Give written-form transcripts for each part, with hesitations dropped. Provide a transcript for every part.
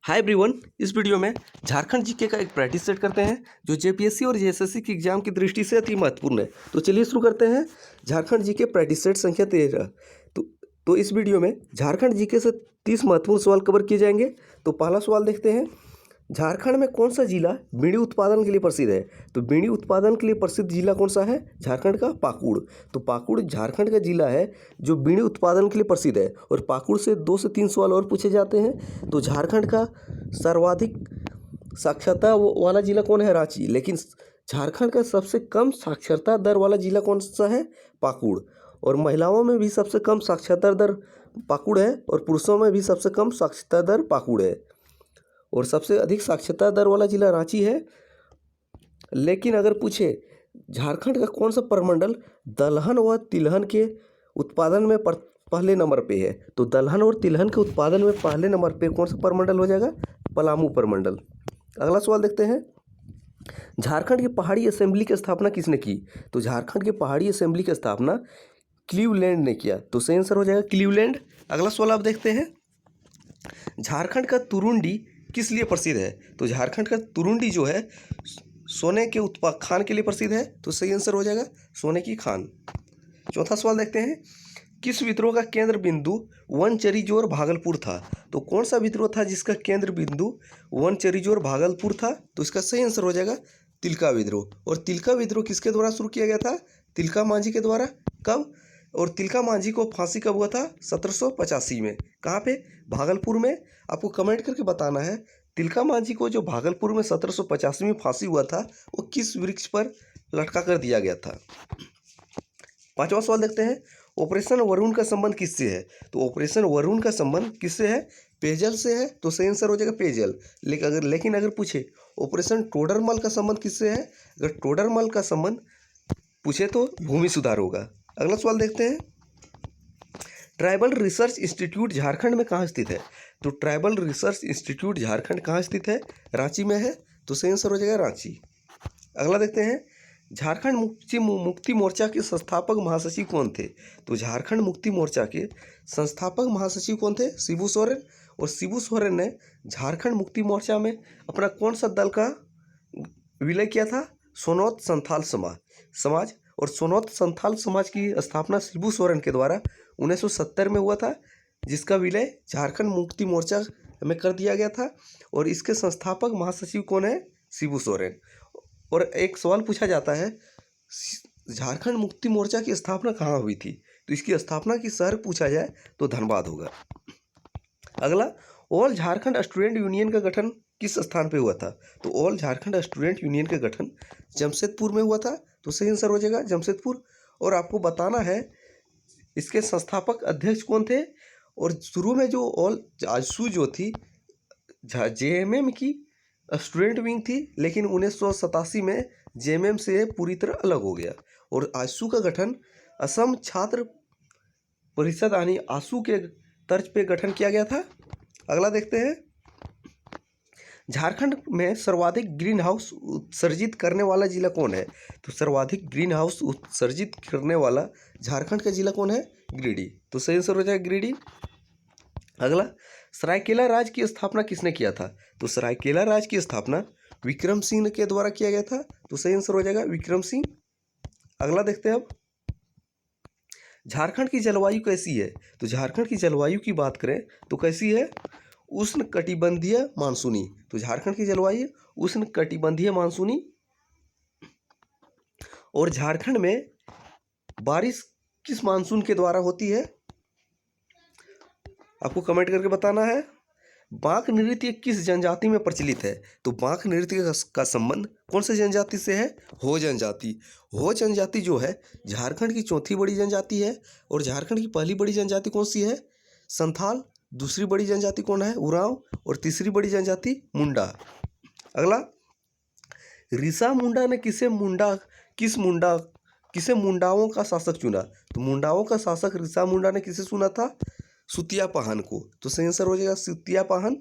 Hi everyone, इस video में Jharkhand GK का एक प्रैक्टिस सेट करते हैं जो जेपीएससी और जेएसएससी की एग्जाम की दृष्टि से अति महत्वपूर्ण है। तो चलिए शुरू करते हैं। झारखंड जीके प्रैक्टिस सेट संख्या 13। तो इस वीडियो में झारखंड जीके से 30 महत्वपूर्ण सवाल कवर किए जाएंगे। तो पहला सवाल देखते हैं, झारखंड में कौन सा जिला बीड़ी उत्पादन के लिए प्रसिद्ध है? तो बीड़ी उत्पादन के लिए प्रसिद्ध जिला कौन सा है? झारखंड का पाकुड़। तो पाकुड़ झारखंड का जिला है जो बीड़ी उत्पादन के लिए प्रसिद्ध है। और पाकुड़ से 2 से 3 सवाल और पूछे जाते हैं। तो झारखंड का सर्वाधिक साक्षरता वाला जिला कौन है? रांची। लेकिन झारखंड का सबसे कम साक्षरता दर वाला जिला कौन सा है? पाकुड़। और महिलाओं में भी सबसे कम साक्षरता दर पाकुड़ है और पुरुषों में भी सबसे कम साक्षरता दर पाकुड़ है। और सबसे अधिक साक्षरता दर वाला जिला रांची है। लेकिन अगर पूछे झारखंड का कौन सा प्रमंडल दलहन व तिलहन के उत्पादन में पहले नंबर पे है? तो दलहन और तिलहन के उत्पादन में पहले नंबर पे कौन सा प्रमंडल हो जाएगा? पलामू प्रमंडल। अगला सवाल देखते हैं, झारखंड की पहाड़ी असेंबली की स्थापना किसने की? तो झारखंड की पहाड़ी असेंबली की स्थापना क्लीवलैंड ने किया। तो सही आंसर हो जाएगा क्लीवलैंड। अगला सवाल आप देखते हैं, झारखंड का तुरुंडी किस लिए प्रसिद्ध है? तो झारखंड का तुरुंडी जो है सोने के खान के लिए प्रसिद्ध है। तो सही आंसर हो जाएगा सोने की खान। चौथा सवाल देखते हैं, किस विद्रोह का केंद्र बिंदु वनचरीजोर भागलपुर था? तो कौन सा विद्रोह था जिसका केंद्र बिंदु वनचरीजोर भागलपुर था? तो इसका सही आंसर हो जाएगा तिलका विद्रोह। और तिलका विद्रोह किसके द्वारा शुरू किया गया था? तिलका मांझी के द्वारा। कब? और तिलका मांझी को फांसी कब हुआ था? 1785 में। कहाँ पे? भागलपुर में। आपको कमेंट करके बताना है तिलका मांझी को जो भागलपुर में 1785 में फांसी हुआ था वो किस वृक्ष पर लटका कर दिया गया था। पांचवा सवाल देखते हैं, ऑपरेशन वरुण का संबंध किससे है? तो ऑपरेशन वरुण का संबंध किससे है? पेयजल से है। तो सही आंसर हो जाएगा पेयजल। लेकिन अगर पूछे ऑपरेशन टोडरमल का संबंध किससे है? अगर टोडरमल का संबंध पूछे तो भूमि सुधार होगा। अगला सवाल देखते हैं, ट्राइबल रिसर्च इंस्टीट्यूट झारखंड में कहाँ स्थित है? तो ट्राइबल रिसर्च इंस्टीट्यूट झारखंड कहाँ स्थित है? रांची में है। तो सही आंसर हो जाएगा रांची। अगला देखते हैं, झारखंड मुक्ति मोर्चा के संस्थापक महासचिव कौन थे? तो झारखंड मुक्ति मोर्चा के संस्थापक महासचिव कौन थे? शिबू सोरेन। और शिबू सोरेन ने झारखंड मुक्ति मोर्चा में अपना कौन सा दल का विलय किया था? सोनौत संथाल समाज। और सोनौत संथाल समाज की स्थापना शिबू सोरेन के द्वारा 1970 में हुआ था, जिसका विलय झारखंड मुक्ति मोर्चा में कर दिया गया था। और इसके संस्थापक महासचिव कौन है? शिबू सोरेन। और एक सवाल पूछा जाता है, झारखंड मुक्ति मोर्चा की स्थापना कहाँ हुई थी? तो इसकी स्थापना की शहर पूछा जाए तो धनबाद होगा। अगला, ऑल झारखंड स्टूडेंट यूनियन का गठन किस स्थान पे हुआ था? तो ऑल झारखंड स्टूडेंट यूनियन का गठन जमशेदपुर में हुआ था। तो सही आंसर हो जाएगा जमशेदपुर। और आपको बताना है इसके संस्थापक अध्यक्ष कौन थे। और शुरू में जो ऑल आजसू जो थी जेएमएम की स्टूडेंट विंग थी, लेकिन 1987 में जेएमएम से पूरी तरह अलग हो गया। और आजसू का गठन असम छात्र परिषद यानी आसू के तर्ज पे गठन किया गया था। अगला देखते हैं, झारखंड में सर्वाधिक ग्रीन हाउस उत्सर्जित करने वाला जिला कौन है? तो सर्वाधिक ग्रीन हाउस उत्सर्जित करने वाला झारखंड का जिला कौन है? गिरिडीह। तो सही आंसर हो जाएगा गिरिडीह। अगला, सरायकेला राज्य की स्थापना किसने किया था? तो सरायकेला राज्य की स्थापना विक्रम सिंह के द्वारा किया गया था। तो सही आंसर हो जाएगा विक्रम सिंह। अगला देखते हैं, अब झारखंड की जलवायु कैसी है? तो झारखंड की जलवायु की बात करें तो कैसी है? उष्ण कटिबंधीय मानसूनी। तो झारखंड की जलवायु उष्ण कटिबंधीय मानसूनी। और झारखंड में बारिश किस मानसून के द्वारा होती है? आपको कमेंट करके बताना है। बांक नृत्य किस जनजाति में प्रचलित है? तो बांक नृत्य का संबंध कौन से जनजाति से है? हो जनजाति। हो जनजाति जो है झारखंड की चौथी बड़ी जनजाति है। और झारखंड की पहली बड़ी जनजाति कौन सी है? संथाल। दूसरी बड़ी जनजाति कौन है? उरांव। और तीसरी बड़ी जनजाति मुंडा। अगला, ऋषा मुंडा ने किसे मुंडाओं का शासक चुना? तो मुंडाओं का शासक ऋषा मुंडा ने किसे चुना था? सुतिया पाहन को। तो सही आंसर हो जाएगा सुतिया पाहन।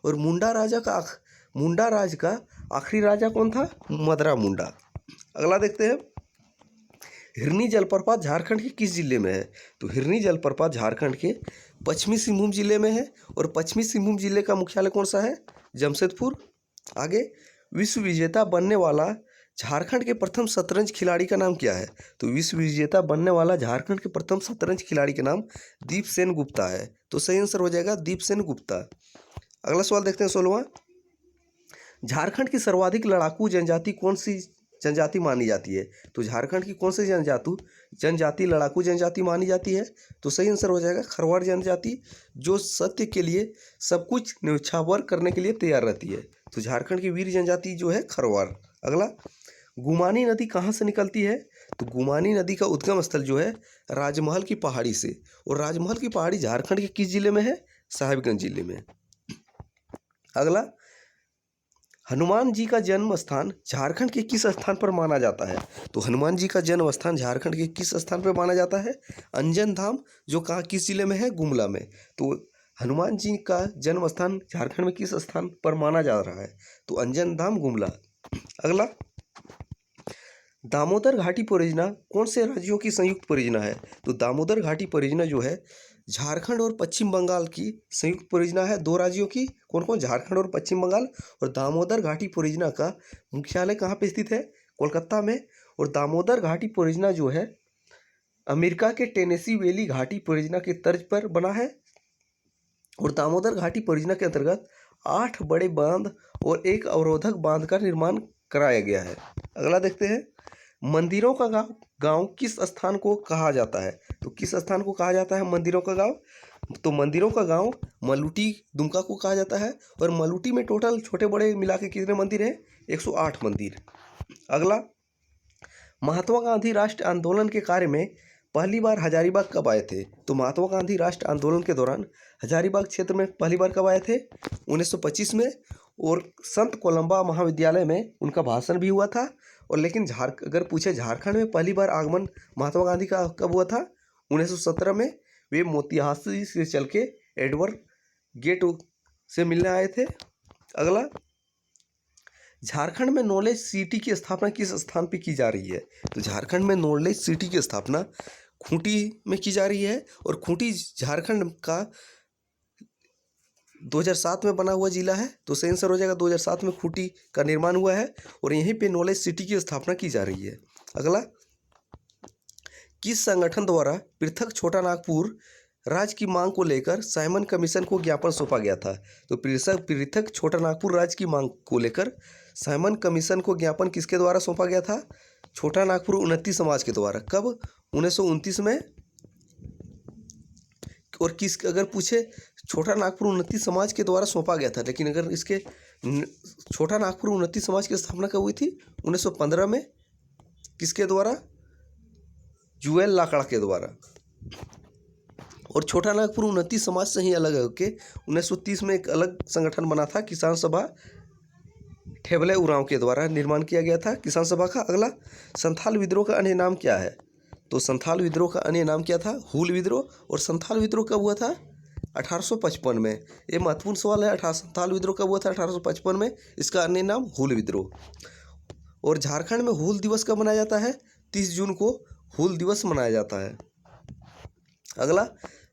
और मुंडा राज का आखिरी राजा कौन था? मदरा मुंडा। अगला देखते हैं, हिरनी जलप्रपात झारखंड के किस जिले में है? तो हिरनी जलप्रपात झारखंड के पश्चिमी सिंहभूम जिले में है और पश्चिमी सिंहभूम जिले का मुख्यालय कौन सा है? जमशेदपुर। आगे, विश्व विजेता बनने वाला झारखंड के प्रथम शतरंज खिलाड़ी का नाम क्या है? तो विश्व विजेता बनने वाला झारखंड के प्रथम शतरंज खिलाड़ी का नाम दीपसेन गुप्ता है। तो सही आंसर हो जाएगा दीपसेन गुप्ता। अगला सवाल देखते हैं 16वां। झारखंड की सर्वाधिक लड़ाकू जनजाति कौन सी जनजाति मानी जाती है? तो झारखंड की कौन सी जनजाति लड़ाकू जनजाति मानी जाती है? तो सही आंसर हो जाएगा खरवाड़ जनजाति, जो सत्य के लिए सब कुछ न्यौछावर करने के लिए तैयार रहती है। तो झारखंड की वीर जनजाति जो है खरवाड़। अगला, गुमानी नदी कहाँ से निकलती है? तो गुमानी नदी का उद्गम स्थल जो है राजमहल की पहाड़ी से, और राजमहल की पहाड़ी झारखंड के किस जिले में है? साहिबगंज जिले में। अगला, हनुमान जी का जन्म स्थान झारखंड के किस स्थान पर माना जाता है? तो हनुमान जी का जन्म स्थान झारखंड के किस स्थान पर माना जाता है? अंजन धाम, जो कहाँ किस जिले में है? गुमला में। तो हनुमान जी का जन्म स्थान झारखंड में किस स्थान पर माना जा रहा है? तो अंजन धाम, गुमला। अगला, दामोदर घाटी परियोजना कौन से राज्यों की संयुक्त परियोजना है? तो दामोदर घाटी परियोजना जो है झारखंड और पश्चिम बंगाल की संयुक्त परियोजना है, दो राज्यों की। कौन कौन? झारखंड और पश्चिम बंगाल। और दामोदर घाटी परियोजना का मुख्यालय कहाँ पे स्थित है? कोलकाता में। और दामोदर घाटी परियोजना जो है अमेरिका के टेनेसी वैली घाटी परियोजना के तर्ज पर बना है। और दामोदर घाटी परियोजना के अंतर्गत 8 बड़े बांध और एक अवरोधक बांध का निर्माण कराया गया है। अगला देखते हैं, मंदिरों का गांव किस स्थान को कहा जाता है? तो किस स्थान को कहा जाता है मंदिरों का गांव? तो मंदिरों का गांव मलुटी दुमका को कहा जाता है। और मलुटी में टोटल छोटे बड़े मिला के कितने मंदिर हैं? 108 मंदिर। अगला, महात्मा गांधी राष्ट्र आंदोलन के कार्य में पहली बार हजारीबाग कब आए थे? तो महात्मा गांधी राष्ट्र आंदोलन के दौरान हजारीबाग क्षेत्र में पहली बार कब आए थे? 1925 में। और संत कोलंबा महाविद्यालय में उनका भाषण भी हुआ था। और लेकिन अगर पूछे झारखंड में पहली बार आगमन महात्मा गांधी का कब हुआ था? 1917 में। वे मोतिहारी से चल के एडवर्ड गेट से मिलने आए थे। अगला, झारखंड में नॉलेज सिटी की स्थापना किस स्थान पे की जा रही है? तो झारखंड में नॉलेज सिटी की स्थापना खूंटी में की जा रही है। और खूंटी झारखंड का 2007 में बना हुआ जिला है। तो सही आंसर हो जाएगा 2007 में खूंटी का निर्माण हुआ है और यहीं पे नॉलेज सिटी की स्थापना की जा रही है। अगला, किस संगठन द्वारा पृथक छोटा नागपुर राज्य की मांग को लेकर साइमन कमीशन को ज्ञापन सौंपा गया था? तो पृथक छोटा नागपुर राज्य की मांग को लेकर साइमन कमीशन को ज्ञापन किसके द्वारा सौंपा गया था? छोटा नागपुर उन्नति समाज के द्वारा। कब? 1929 में। और अगर पूछे छोटा नागपुर उन्नति समाज के द्वारा सौंपा गया था, लेकिन अगर इसके छोटा नागपुर उन्नति समाज की स्थापना कब हुई थी? 1915 में। किसके द्वारा? जुएल लाकड़ा के द्वारा। और छोटा नागपुर उन्नति समाज से ही अलग है कि 1930 में एक अलग संगठन बना था, किसान सभा ठेबले उरांव के द्वारा निर्माण किया गया था किसान सभा का। अगला, संथाल विद्रोह का अन्य नाम क्या है? तो संथाल विद्रोह का अन्य नाम क्या था? हूल विद्रोह। और संथाल विद्रोह कब हुआ था? 1855 में। ये महत्वपूर्ण सवाल है। संथाल विद्रोह कब हुआ था? 1855 में। इसका अन्य नाम हूल विद्रोह। और झारखंड में हूल दिवस कब मनाया जाता है? 30 जून को हूल दिवस मनाया जाता है। अगला,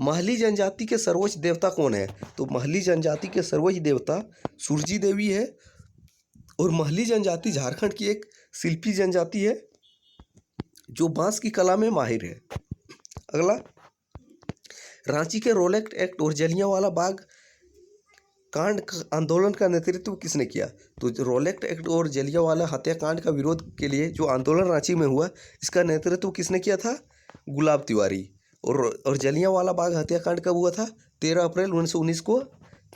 महली जनजाति के सर्वोच्च देवता कौन है? तो महली जनजाति के सर्वोच्च देवता सूरजी देवी है। और महली जनजाति झारखंड की एक शिल्पी जनजाति है जो बांस की कला में माहिर है। अगला, रांची के रोलेक्ट एक्ट और जलियांवाला बाग कांड आंदोलन का नेतृत्व किसने किया? तो रोलेक्ट एक्ट और जलियांवाला हत्याकांड का विरोध के लिए जो आंदोलन रांची में हुआ, इसका नेतृत्व किसने किया था? गुलाब तिवारी। और जलियांवाला बाग हत्याकांड कब हुआ था? 13 अप्रैल 1919 को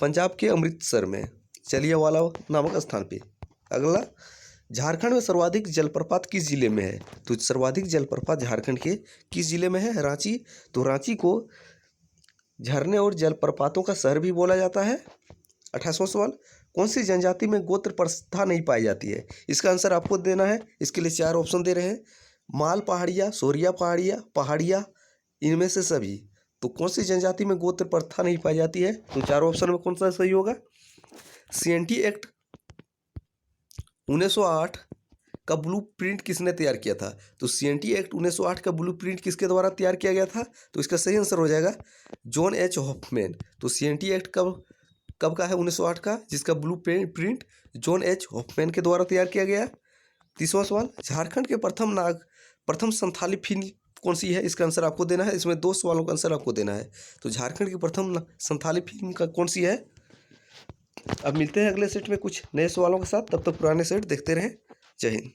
पंजाब के अमृतसर में जलियांवाला नामक स्थान पे। अगला, झारखंड में सर्वाधिक जलप्रपात किस जिले में है? तो सर्वाधिक जलप्रपात झारखंड के किस जिले में है? रांची। तो रांची को झरने और जलप्रपातों का शहर भी बोला जाता है। 28वां सवाल, कौन सी जनजाति में गोत्र प्रथा नहीं पाई जाती है? इसका आंसर आपको देना है। इसके लिए 4 ऑप्शन दे रहे हैं, माल पहाड़िया, सोरिया पहाड़िया, पहाड़िया, इनमें से सभी। तो कौन सी जनजाति में गोत्र प्रथा नहीं पाई जाती है? तो 4 ऑप्शन में कौन सा सही होगा? CNT एक्ट 1908 का ब्लूप्रिंट किसने तैयार किया था? तो सीएनटी एक्ट 1908 का ब्लूप्रिंट किसके द्वारा तैयार किया गया था? तो इसका सही आंसर हो जाएगा जॉन एच हॉफमैन। तो सीएनटी एक्ट कब कब का है? 1908 का, जिसका प्रिंट जॉन एच हॉफमैन के द्वारा तैयार किया गया। तीसरा सवाल, झारखंड के प्रथम संथाली फिल्म कौन सी है? इसका आंसर आपको देना है। इसमें 2 सवालों का आंसर आपको देना है। तो झारखंड की प्रथम संथाली फिल्म का कौन सी है? अब मिलते हैं अगले सेट में कुछ नए सवालों के साथ। तब तक पुराने सेट देखते रहें। जय हिंद।